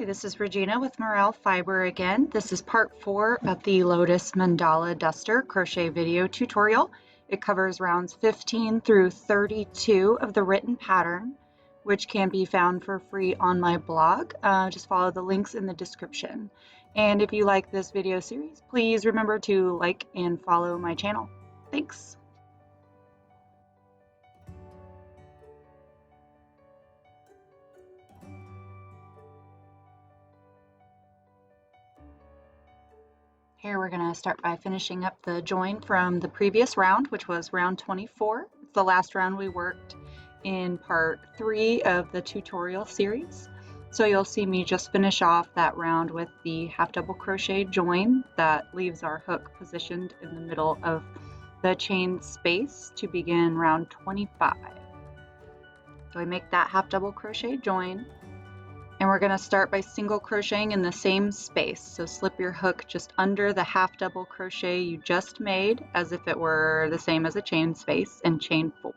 Hi, this is Regina with Morel Fiber again. This is part 4 of the Lotus Mandala Duster crochet video tutorial. It covers rounds 15 through 32 of the written pattern, which can be found for free on my blog. Just follow the links in the description. And if you like this video series, please remember to like and follow my channel. Thanks. Here we're going to start by finishing up the join from the previous round, which was round 24. It's the last round we worked in part 3 of the tutorial series. So you'll see me just finish off that round with the half double crochet join that leaves our hook positioned in the middle of the chain space to begin round 25. So I make that half double crochet join. And we're going to start by single crocheting in the same space. So slip your hook just under the half double crochet you just made as if it were the same as a chain space and chain 4.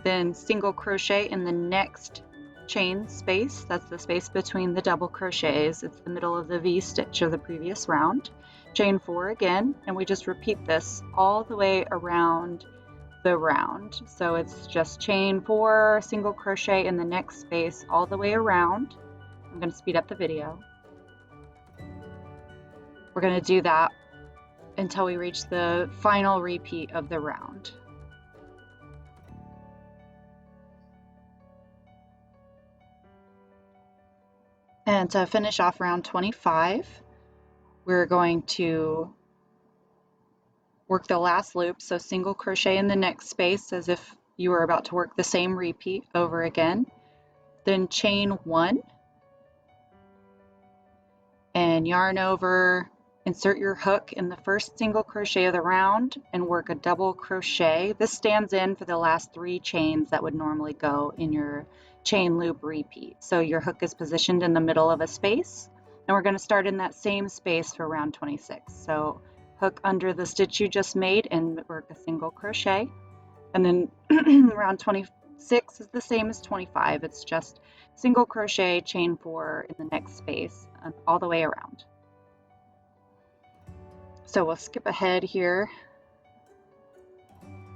Then single crochet in the next chain space. That's the space between the double crochets. It's the middle of the V stitch of the previous round. Chain 4 again, and we just repeat this all the way around the round. So it's just chain 4, single crochet in the next space all the way around. I'm going to speed up the video. We're going to do that until we reach the final repeat of the round. And to finish off round 25, we're going to work the last loop, so single crochet in the next space as if you were about to work the same repeat over again. Then chain 1 and yarn over, insert your hook in the first single crochet of the round and work a double crochet. This stands in for the last 3 chains that would normally go in your chain loop repeat. So your hook is positioned in the middle of a space, and we're going to start in that same space for round 26. So hook under the stitch you just made and work a single crochet, and then round 26 is the same as 25. It's just single crochet, chain 4 in the next space and all the way around. So we'll skip ahead here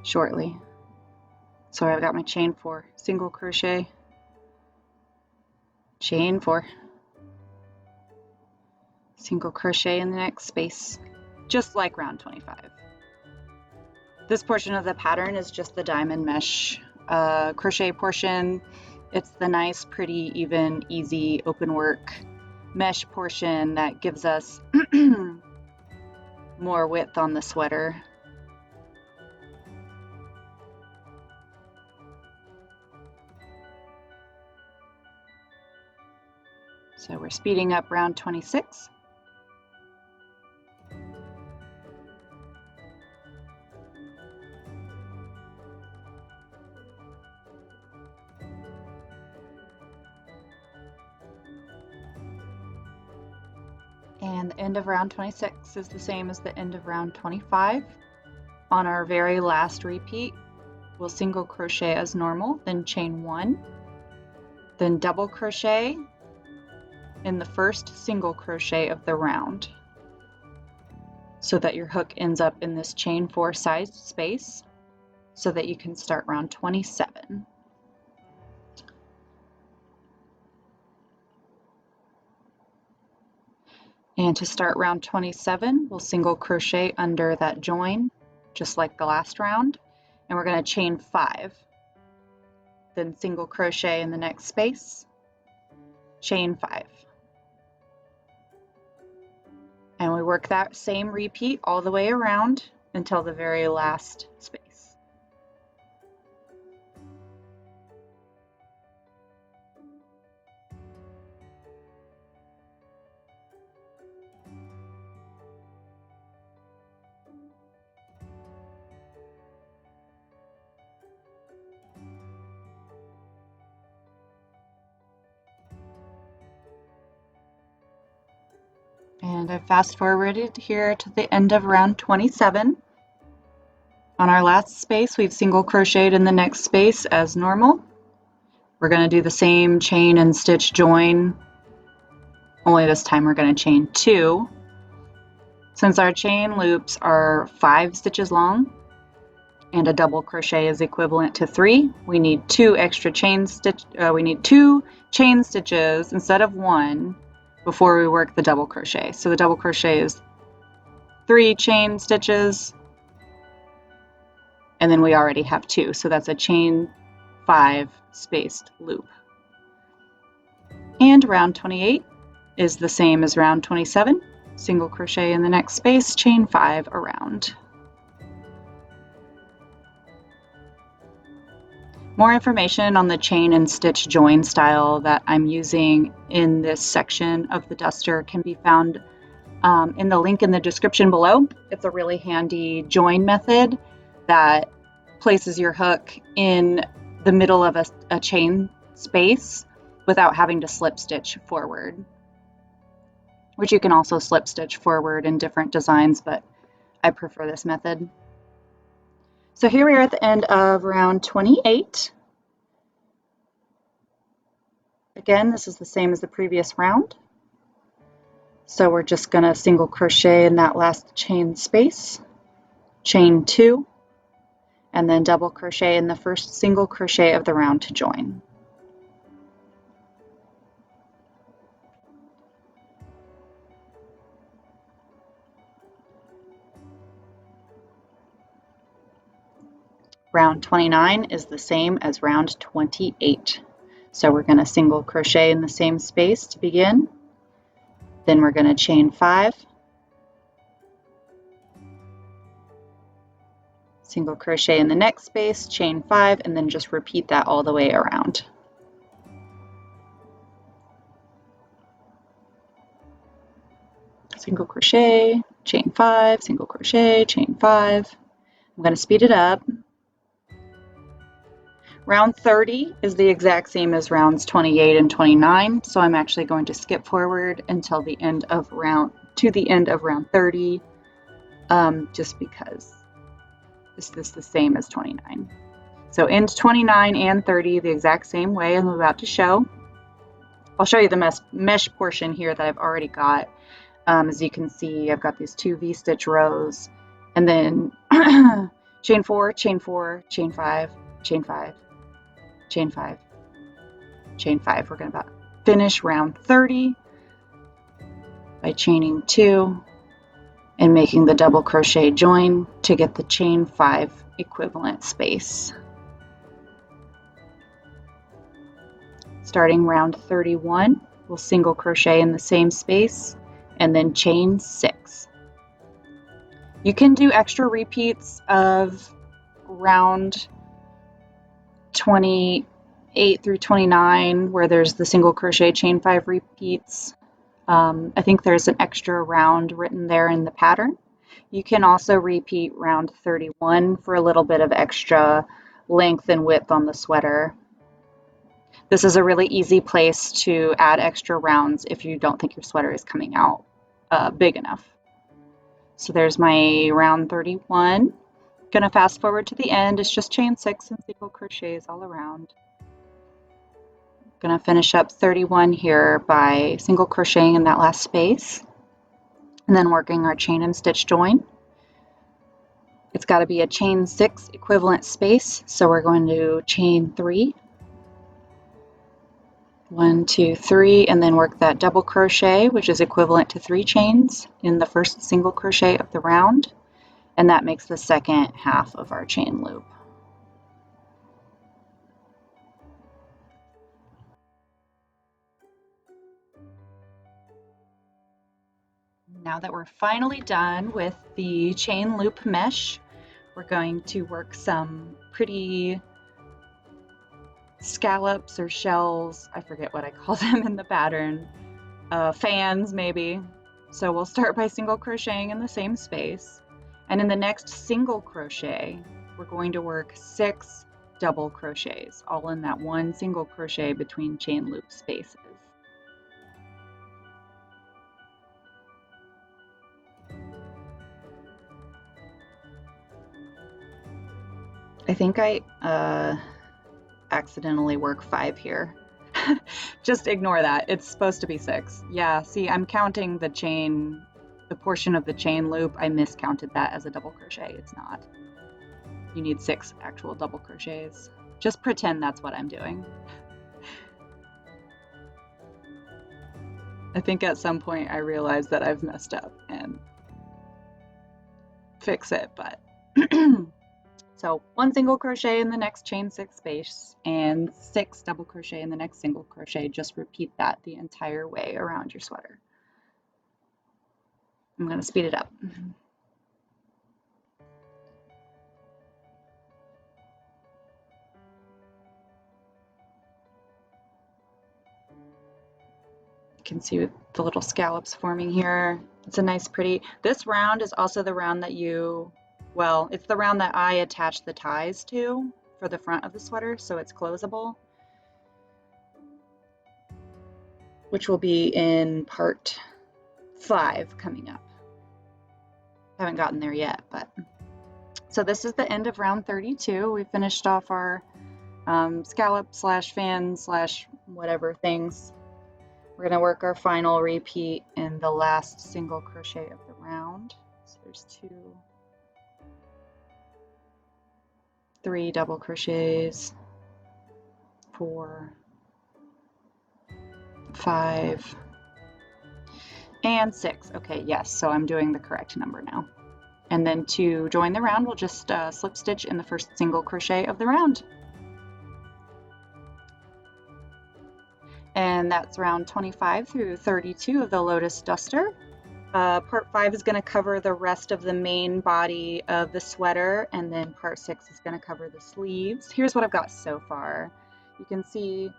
shortly. So I've got my chain 4, single crochet, chain 4, single crochet in the next space, just like round 25. This portion of the pattern is just the diamond mesh crochet portion. It's the nice, pretty, even, easy open work mesh portion that gives us more width on the sweater. So we're speeding up round 26. And the end of round 26 is the same as the end of round 25. On our very last repeat, we'll single crochet as normal, then chain 1, then double crochet in the first single crochet of the round so that your hook ends up in this chain 4 sized space so that you can start round 27. And to start round 27, we'll single crochet under that join, just like the last round, and we're going to chain 5, then single crochet in the next space, chain 5. And we work that same repeat all the way around until the very last space. And I've fast forwarded here to the end of round 27. On our last space, we've single crocheted in the next space as normal. We're going to do the same chain and stitch join only this time we're going to chain 2. Since our chain loops are 5 stitches long and a double crochet is equivalent to 3, we need 2 chain stitches instead of 1 before we work the double crochet. So the double crochet is 3 chain stitches, and then we already have 2, so that's a chain 5 spaced loop. And round 28 is the same as round 27. Single crochet in the next space, chain 5 around. More information on the chain and stitch join style that I'm using in this section of the duster can be found in the link in the description below. It's a really handy join method that places your hook in the middle of a chain space without having to slip stitch forward, which you can also slip stitch forward in different designs, but I prefer this method. So here we are at the end of round 28. Again, this is the same as the previous round. So we're just going to single crochet in that last chain space, chain 2, and then double crochet in the first single crochet of the round to join. Round 29 is the same as round 28. So we're going to single crochet in the same space to begin. Then we're going to chain 5, single crochet in the next space, chain 5, and then just repeat that all the way around. Single crochet, chain 5, single crochet, chain 5. I'm going to speed it up. Round 30 is the exact same as rounds 28 and 29, so I'm actually going to skip forward until the end of round 30, just because this is the same as 29. So end 29 and 30 the exact same way I'm about to show. I'll show you the mesh portion here that I've already got. As you can see, I've got these 2 V-stitch rows, and then chain 4, chain 4, chain 5, chain 5, chain 5, chain 5. We're going to finish round 30 by chaining 2 and making the double crochet join to get the chain 5 equivalent space. Starting round 31, we'll single crochet in the same space and then chain 6. You can do extra repeats of round 28 through 29 where there's the single crochet chain 5 repeats. I think there's an extra round written there in the pattern. You can also repeat round 31 for a little bit of extra length and width on the sweater. This is a really easy place to add extra rounds if you don't think your sweater is coming out big enough. So there's my round 31. Gonna fast forward to the end. It's just chain 6 and single crochets all around. Gonna finish up 31 here by single crocheting in that last space and then working our chain and stitch join. It's got to be a chain 6 equivalent space, so we're going to chain 3, 1, 2, 3, and then work that double crochet, which is equivalent to 3 chains in the first single crochet of the round, and that makes the second half of our chain loop. Now that we're finally done with the chain loop mesh, we're going to work some pretty scallops or shells, I forget what I call them in the pattern, fans maybe. So we'll start by single crocheting in the same space, and in the next single crochet we're going to work 6 double crochets, all in that one single crochet between chain loop spaces. I think I accidentally work 5 here. just ignore that. It's supposed to be 6. Yeah, see, I'm counting the chain, the portion of the chain loop. I miscounted that as a double crochet. It's not. You need 6 actual double crochets. Just pretend that's what I'm doing. I think at some point I realized that I've messed up and fix it, but so 1 single crochet in the next chain 6 space and 6 double crochet in the next single crochet. Just repeat that the entire way around your sweater. I'm going to speed it up. You can see the little scallops forming here. It's a nice pretty, this round is also the round that well, it's the round that I attach the ties to for the front of the sweater, so it's closable, which will be in part 5 coming up. Haven't gotten there yet, but so this is the end of round 32. We finished off our scallop slash fan slash whatever things. We're going to work our final repeat in the last single crochet of the round. So there's 2, 3 double crochets, 4, 5, and 6. Okay, yes, so I'm doing the correct number now. And then to join the round, we'll just slip stitch in the first single crochet of the round. And that's round 25 through 32 of the Lotus Duster. Part 5 is going to cover the rest of the main body of the sweater, and then part 6 is going to cover the sleeves. Here's what I've got so far. You can see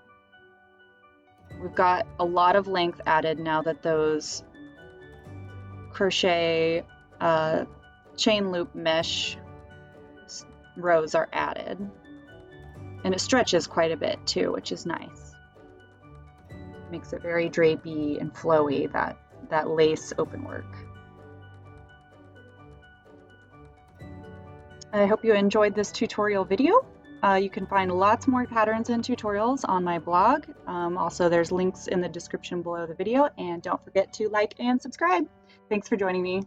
we've got a lot of length added now that those crochet chain loop mesh rows are added. And it stretches quite a bit too, which is nice. Makes it very drapey and flowy, that lace open work. I hope you enjoyed this tutorial video. You can find lots more patterns and tutorials on my blog. Also, there's links in the description below the video, and don't forget to like and subscribe. Thanks for joining me.